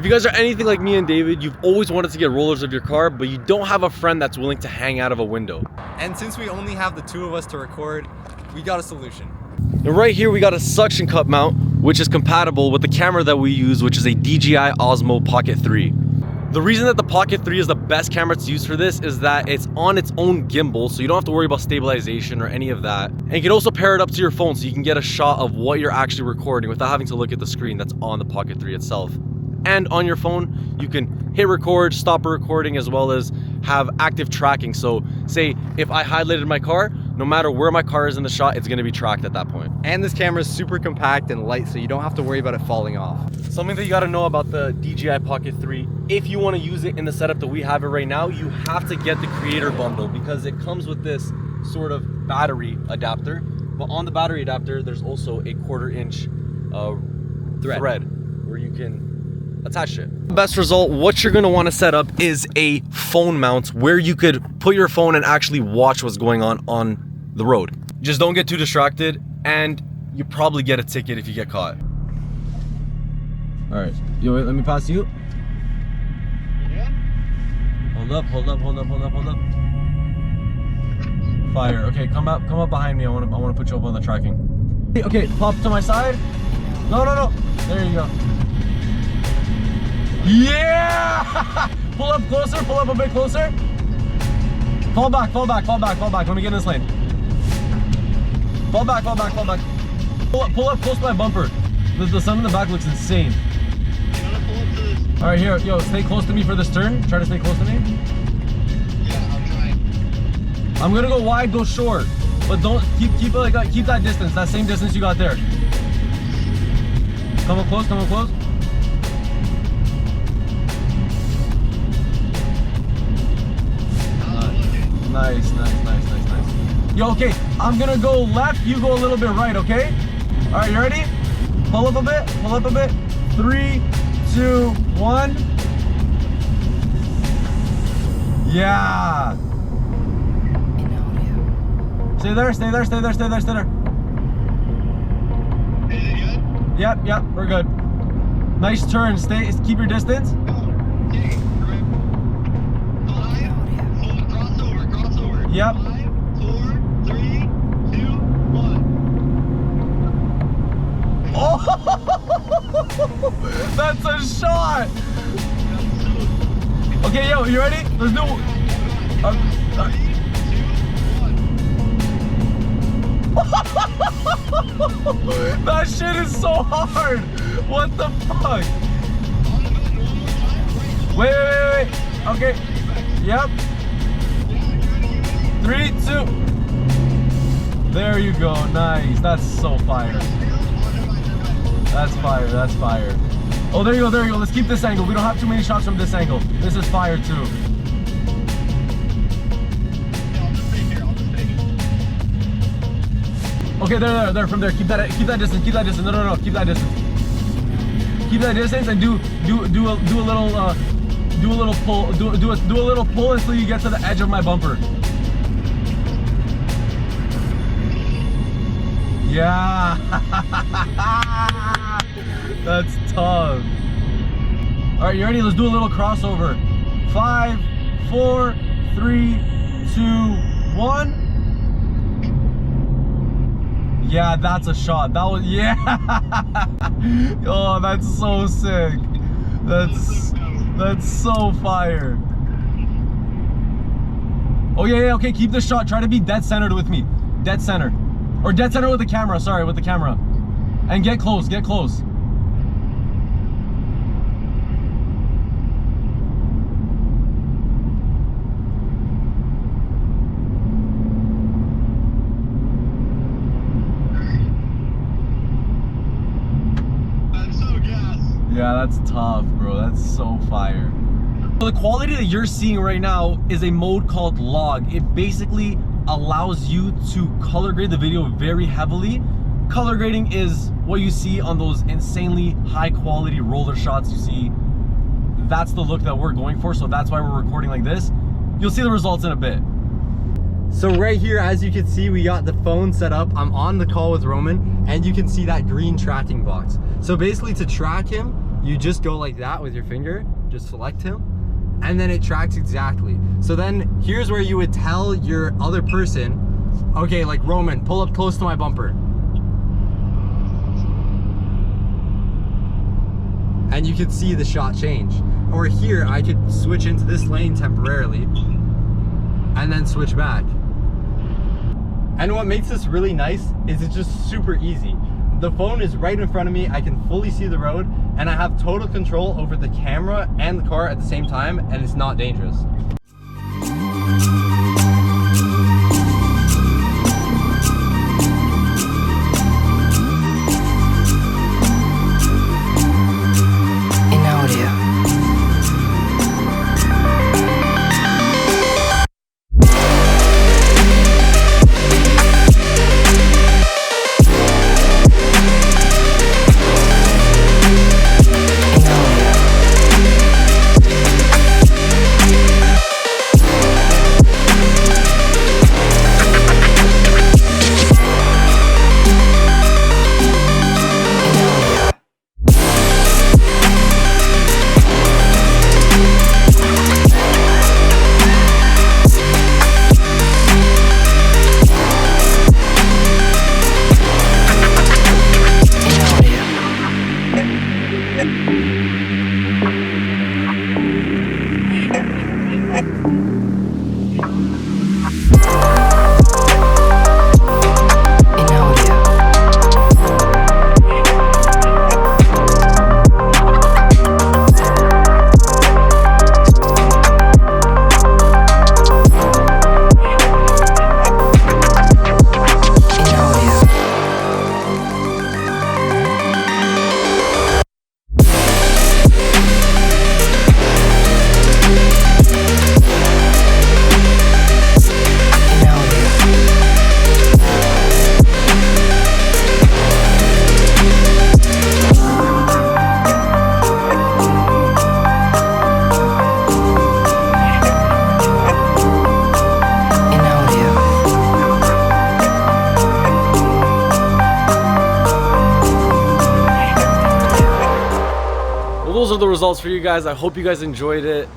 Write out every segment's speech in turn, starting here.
you guys are anything like me and David, you've always wanted to get rollers of your car, but you don't have a friend that's willing to hang out of a window. And since we only have the two of us to record, we got a solution. And right here we got a suction cup mount, which is compatible with the camera that we use, which is a DJI Osmo Pocket 3. The reason that the Pocket 3 is the best camera to use for this is that it's on its own gimbal, so you don't have to worry about stabilization or any of that. And you can also pair it up to your phone so you can get a shot of what you're actually recording without having to look at the screen that's on the Pocket 3 itself. And on your phone, you can hit record, stop recording, as well as have active tracking. So say if I highlighted my car, no matter where my car is in the shot, it's gonna be tracked at that point. And this camera is super compact and light, so you don't have to worry about it falling off. Something that you gotta know about the DJI Pocket 3, if you wanna use it in the setup that we have it right now, you have to get the creator bundle because it comes with this sort of battery adapter. But on the battery adapter, there's also a 1/4 inch thread where you can attach it. The best result, what you're gonna wanna set up is a phone mount where you could put your phone and actually watch what's going on the road. Just don't get too distracted, and you probably get a ticket if you get caught. All right, yo, wait, let me pass you. Yeah. Hold up. Fire. Okay, come up behind me. I wanna put you up on the tracking. Okay, pop to my side. No. There you go. Yeah! Pull up closer, pull up a bit closer. Fall back. Let me get in this lane. Fall back. Pull up close to my bumper. The sun in the back looks insane. All right, here, yo, stay close to me for this turn. Try to stay close to me. Yeah, I'm trying. I'm gonna go wide, go short, but don't keep that distance, that same distance you got there. Come up close. Nice. Yo, okay, I'm gonna go left, you go a little bit right, okay? All right, you ready? Pull up a bit. 3, 2, 1. Yeah. Stay there. Is it good? Yep, we're good. Nice turn, keep your distance. Okay, right. 5, crossover. Yep. 5, 4, 3, 2, 1. Oh, that's a shot. Okay, yo, you ready? Let's do it. 3, 2, 1. That shit is so hard. What the fuck? Wait. Okay. Yep. 3, 2. There you go. Nice. That's so fire. That's fire. Oh, there you go. Let's keep this angle. We don't have too many shots from this angle. This is fire too. Okay, there, from there. Keep that distance. No, keep that distance. Keep that distance and do a little pull. Do a little pull until you get to the edge of my bumper. Yeah. That's tough. All right, you ready? Let's do a little crossover. 5, 4, 3, 2, 1. Yeah, that's a shot. That was, yeah. Oh, that's so sick. That's so fire. Oh yeah, okay, keep the shot. Try to be dead centered with me. Dead center. Or dead center with the camera, sorry, with the camera. And get close. Yeah, that's tough, bro. That's so fire. So the quality that you're seeing right now is a mode called log. It basically allows you to color grade the video very heavily. Color grading is what you see on those insanely high quality roller shots you see. That's the look that we're going for, so that's why we're recording like this. You'll see the results in a bit. So right here, as you can see, we got the phone set up. I'm on the call with Roman, and you can see that green tracking box. So basically, to track him, you just go like that with your finger, just select him, and then it tracks exactly. So then here's where you would tell your other person, okay, like Roman, pull up close to my bumper. And you can see the shot change. Or here, I could switch into this lane temporarily and then switch back. And what makes this really nice is it's just super easy. The phone is right in front of me, I can fully see the road, and I have total control over the camera and the car at the same time, and it's not dangerous. Those are the results for you guys. I hope you guys enjoyed it.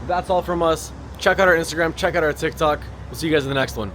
That's all from us. Check out our Instagram, check out our TikTok. We'll see you guys in the next one.